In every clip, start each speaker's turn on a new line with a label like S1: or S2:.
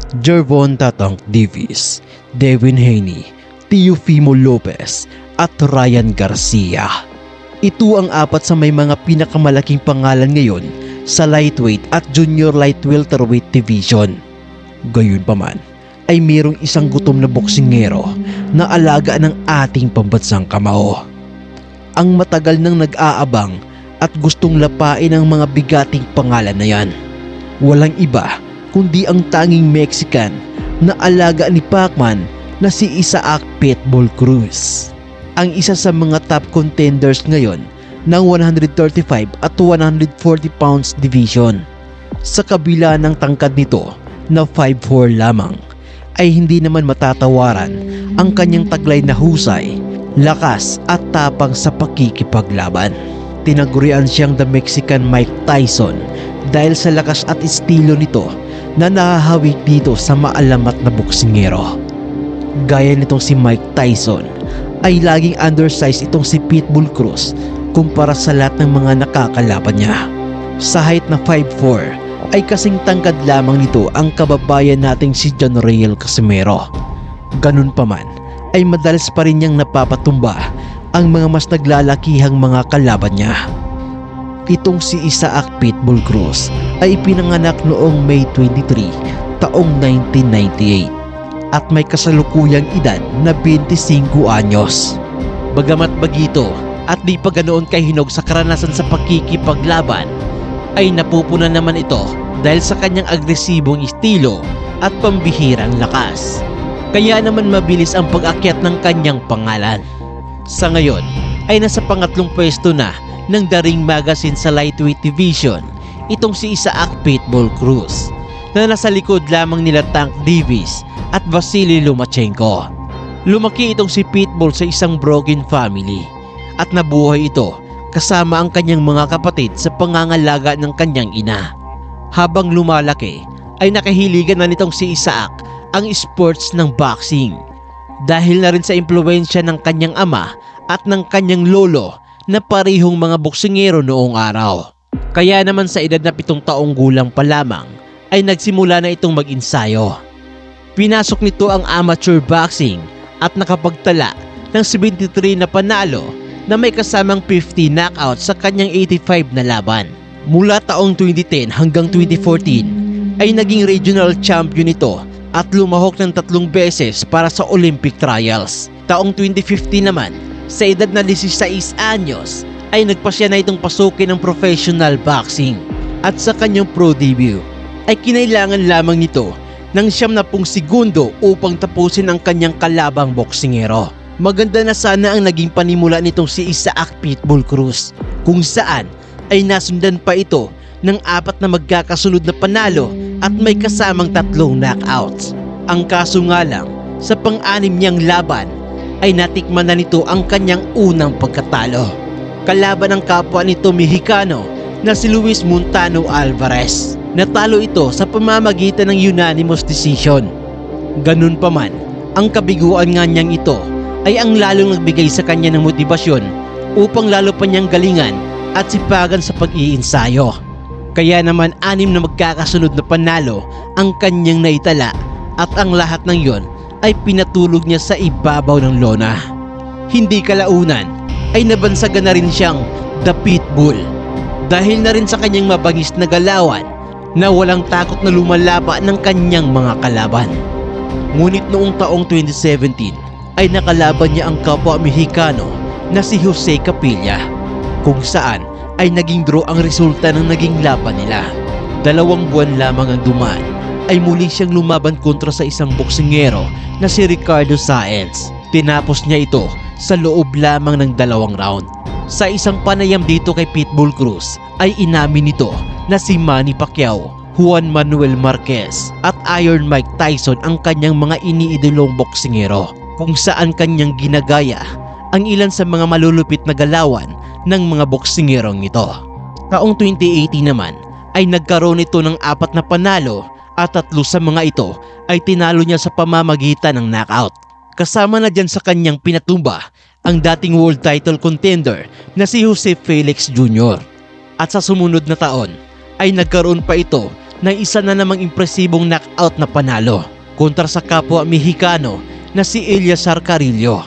S1: Gervonta Tank Davis, Devin Haney, Teofimo Lopez at Ryan Garcia. Ito ang apat sa may mga pinakamalaking pangalan ngayon sa lightweight at junior light welterweight division. Gayunpaman ay mayroong isang gutom na boksingero na alaga ng ating pambansang kamao. Ang matagal nang nag-aabang at gustong lapain ang mga bigating pangalan na yan. Walang iba kundi ang tanging Mexican na alaga ni Pacman na si Isaac Pitbull Cruz. Ang isa sa mga top contenders ngayon ng 135 at 140 pounds division. Sa kabila ng tangkad nito na 5'4 lamang, ay hindi naman matatawaran ang kanyang taglay na husay, lakas at tapang sa pakikipaglaban. Tinagurian siyang the Mexican Mike Tyson dahil sa lakas at estilo nito na nahahawig dito sa maalamat na boksingero. Gaya nitong si Mike Tyson ay laging undersized itong si Pitbull Cruz kumpara sa lahat ng mga nakakalaban niya. Sa height na 5'4 ay kasing tangkad lamang nito ang kababayan nating si John Riel Casimero. Ganun pa man ay madalas pa rin niyang napapatumba ang mga mas naglalakihang mga kalaban niya. Itong si Isaac Pitbull Cruz ay pinanganak noong May 23 taong 1998 at may kasalukuyang edad na 25 anyos. Bagamat bagito at di pa ganoon kahinog sa karanasan sa pakikipaglaban, ay napupunan naman ito dahil sa kanyang agresibong estilo at pambihirang lakas. Kaya naman mabilis ang pag-akyat ng kanyang pangalan. Sa ngayon ay nasa pangatlong pwesto na ng The Ring Magazine sa lightweight division itong si Isaac Pitbull Cruz, na nasa likod lamang nila Tank Davis at Vasily Lomachenko. Lumaki itong si Pitbull sa isang broken family at nabuhay ito kasama ang kanyang mga kapatid sa pangangalaga ng kanyang ina. Habang lumalaki ay nakahiligan na nitong si Isaac ang sports ng boxing dahil na rin sa impluwensya ng kanyang ama at ng kanyang lolo na parehong mga boksingero noong araw. Kaya naman sa edad na 7 taong gulang pa lamang ay nagsimula na itong mag-ensayo. Pinasok nito ang amateur boxing at nakapagtala ng 73 na panalo na may kasamang 50 knockout sa kanyang 85 na laban. Mula taong 2010 hanggang 2014 ay naging regional champion ito at lumahok ng 3 beses para sa Olympic trials. Taong 2015 naman, sa edad na 16 anyos, ay nagpasya na itong pasukin ng professional boxing. At sa kanyang pro debut, ay kinailangan lamang nito ng 70 segundo upang tapusin ang kanyang kalabang boksingero. Maganda na sana ang naging panimula nitong si Isaac Pitbull Cruz, kung saan ay nasundan pa ito ng 4 na magkakasunod na panalo at may kasamang 3 knockouts. Ang kaso nga lang, sa pang-anim niyang laban ay natikman na nito ang kanyang unang pagkatalo. Kalaban ng kapwa nito Mexicano na si Luis Montano Alvarez. Natalo ito sa pamamagitan ng unanimous decision. Ganun pa man, ang kabiguan nga niyang ito ay ang lalong nagbigay sa kanya ng motibasyon upang lalo pa niyang galingan at sipagan sa pag-iinsayo. Kaya naman 6 na magkakasunod na panalo ang kanyang naitala at ang lahat ng yon ay pinatulog niya sa ibabaw ng lona. Hindi kalaunan ay nabansagan na rin siyang The Pitbull dahil na rin sa kanyang mabangis na galawan na walang takot na lumalaba ng kanyang mga kalaban. Ngunit noong taong 2017 ay nakalaban niya ang kapwa Mexicano na si Jose Capilla, kung saan ay naging draw ang resulta ng naging laban nila. 2 buwan lamang ang dumaan ay muli siyang lumaban kontra sa isang boksingero na si Ricardo Saenz. Tinapos niya ito sa loob lamang ng 2 round. Sa isang panayam dito kay Pitbull Cruz ay inamin nito na si Manny Pacquiao, Juan Manuel Marquez at Iron Mike Tyson ang kanyang mga iniidolong boksingero, kung saan kanyang ginagaya ang ilan sa mga malulupit na galawan ng mga boksingerong ito. Taong 2018 naman ay nagkaroon ito ng 4 na panalo at 3 sa mga ito ay tinalo niya sa pamamagitan ng knockout. Kasama na dyan sa kanyang pinatumba ang dating world title contender na si Jose Felix Jr. At sa sumunod na taon ay nagkaroon pa ito ng isa na namang impresibong knockout na panalo kontra sa kapwa Mexicano na si Eleazar Carrillo.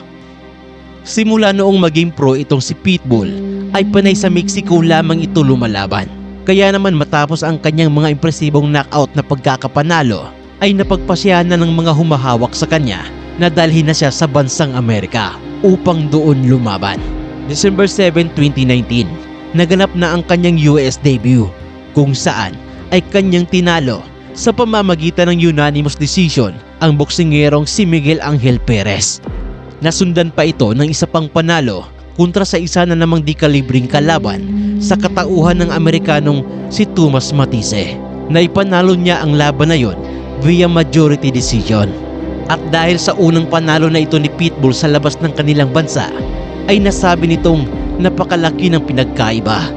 S1: Simula noong maging pro itong si Pitbull ay panay sa Mexico lamang ito lumalaban. Kaya naman matapos ang kanyang mga impresibong knockout na pagkakapanalo ay napagpasyahan na ng mga humahawak sa kanya na dalhin na siya sa bansang Amerika upang doon lumaban. December 7, 2019, naganap na ang kanyang US debut kung saan ay kanyang tinalo sa pamamagitan ng unanimous decision ang boksingerong si Miguel Angel Perez. Nasundan pa ito ng isa pang panalo kontra sa isa na namang di kalibring kalaban sa katauhan ng Amerikanong si Thomas Matisse. Naipanalo niya ang laban na yon via majority decision. At dahil sa unang panalo na ito ni Pitbull sa labas ng kanilang bansa, ay nasabi nitong napakalaki ng pinagkaiba.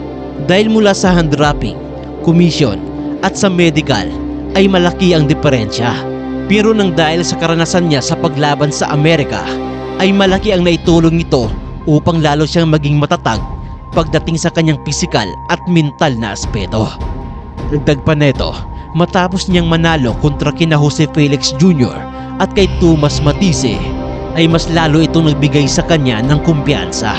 S1: Dahil mula sa hand wrapping, commission at sa medical ay malaki ang diferensya. Pero nang dahil sa karanasan niya sa paglaban sa Amerika, ay malaki ang naitulong nito upang lalo siyang maging matatag pagdating sa kanyang pisikal at mental na aspeto. Dagdag pa neto, matapos niyang manalo kontra kina Jose Felix Jr. at kay Thomas Matisse, ay mas lalo itong nagbigay sa kanya ng kumpiyansa.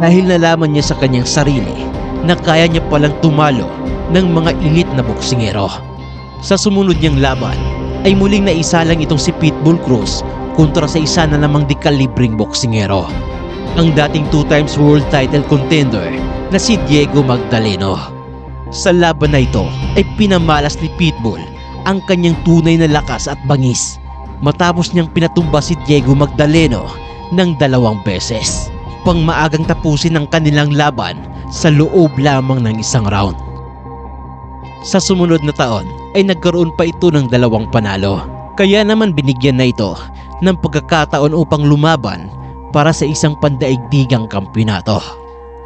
S1: Dahil nalaman niya sa kanyang sarili na kaya niya palang tumalo ng mga elite na boksingero. Sa sumunod niyang laban ay muling naisalang itong si Pitbull Cruz kontra sa isa na namang di kalibring boksingero, ang dating 2 times world title contender na si Diego Magdaleno. Sa laban na ito ay pinamalas ni Pitbull ang kanyang tunay na lakas at bangis matapos niyang pinatumba si Diego Magdaleno ng 2 beses pang maagang tapusin ang kanilang laban sa loob lamang ng 1 round. Sa sumunod na taon ay nagkaroon pa ito ng 2 panalo, kaya naman binigyan na ito ng pagkakataon upang lumaban para sa isang pandaigdigang kampyonato.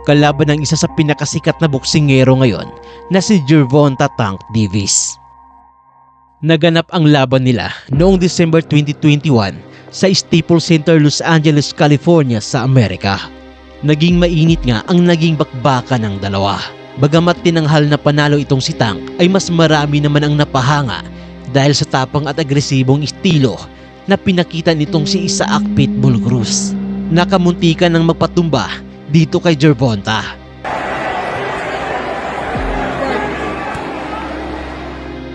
S1: Kalaban ng isa sa pinakasikat na boksingero ngayon na si Gervonta Tank Davis. Naganap ang laban nila noong December 2021 sa Staples Center, Los Angeles, California sa Amerika. Naging mainit nga ang naging bakbakan ng dalawa. Bagamat tinanghal na panalo itong si Tank, ay mas marami naman ang napahanga dahil sa tapang at agresibong estilo na pinakita nitong si Isaac Pitbull Cruz. Nakamuntikan ng magpatumba dito kay Gervonta.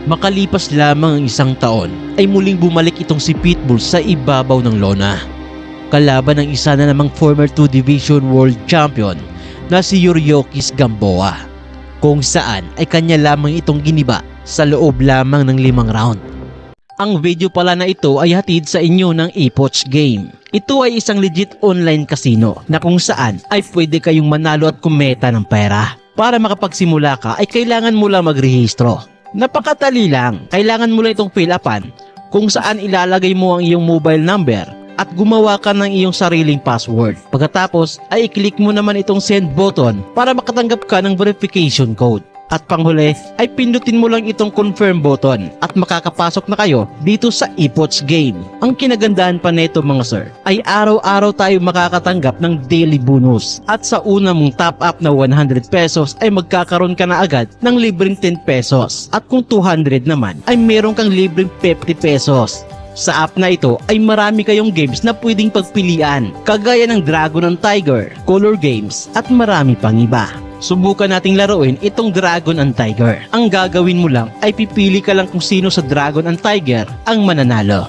S1: Makalipas lamang ang 1 taon ay muling bumalik itong si Pitbull sa ibabaw ng lona. Kalaban ng isa na namang former 2 Division World Champion na si Yuriorkis Gamboa, kung saan ay kanya lamang itong giniba sa loob lamang ng 5 round. Ang video pala na ito ay hatid sa inyo ng Epoch Game. Ito ay isang legit online casino na kung saan ay pwede kayong manalo at kumeta ng pera. Para makapagsimula ka ay kailangan mo lang magrehistro. Napakadali lang, kailangan mo lang itong fill upan kung saan ilalagay mo ang iyong mobile number at gumawa ka ng iyong sariling password. Pagkatapos ay i-click mo naman itong send button para makatanggap ka ng verification code. At panghuli ay pindutin mo lang itong confirm button at makakapasok na kayo dito sa Epoch Game. Ang kinagandahan pa nito mga sir ay araw-araw tayo makakatanggap ng daily bonus. At sa una mong top up na 100 pesos ay magkakaroon ka na agad ng libreng 10 pesos. At kung 200 naman ay meron kang libreng 50 pesos. Sa app na ito ay marami kayong games na pwedeng pagpilian, kagaya ng Dragon and Tiger, Color Games at marami pang iba. Subukan nating laruin itong Dragon and Tiger. Ang gagawin mo lang ay pipili ka lang kung sino sa Dragon and Tiger ang mananalo.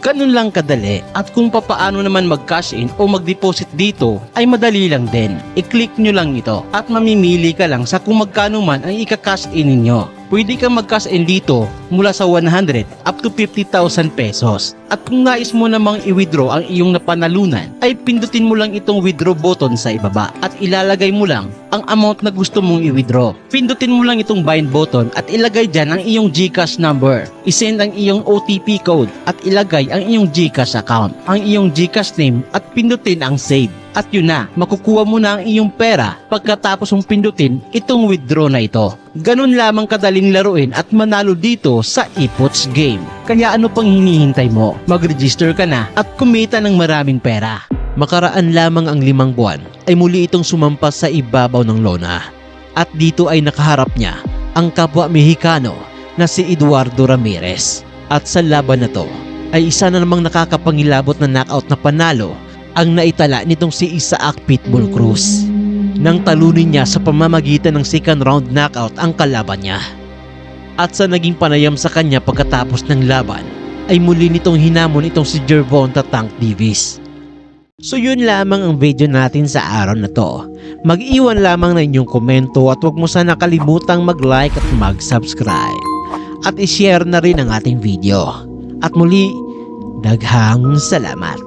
S1: Ganun lang kadali, at kung papaano naman mag-cash in o mag-deposit dito ay madali lang din. I-click nyo lang ito at mamimili ka lang sa kung magkano man ang ika-cash in ninyo. Pwede kang mag-cash in dito mula sa 100 up to 50,000 pesos. At kung nais mo namang i-withdraw ang iyong napanalunan ay pindutin mo lang itong withdraw button sa ibaba at ilalagay mo lang ang amount na gusto mong i-withdraw. Pindutin mo lang itong bind button at ilagay dyan ang iyong GCash number. I-send ang iyong OTP code at ilagay ang iyong GCash account, ang iyong GCash name at pindutin ang save. At yun na, makukuha mo na ang iyong pera pagkatapos mong pindutin itong withdraw na ito. Ganun lamang kadaling laruin at manalo dito sa Epoch Game. Kaya ano pang hinihintay mo? Mag-register ka na at kumita ng maraming pera. Makaraan lamang ang 5 buwan ay muli itong sumampas sa ibabaw ng lona. At dito ay nakaharap niya ang kapwa Mexicano na si Eduardo Ramirez. At sa laban na to ay isa na namang nakakapangilabot na knockout na panalo ang naitala nitong si Isaac Pitbull Cruz. Nang talunin niya sa pamamagitan ng second round knockout ang kalaban niya. At sa naging panayam sa kanya pagkatapos ng laban ay muli nitong hinamon itong si Gervonta Tank Davis. So yun lamang ang video natin sa araw na to. Mag-iwan lamang ng inyong komento at huwag mo sana kalimutang mag-like at mag-subscribe. At i-share na rin ang ating video. At muli, daghang salamat.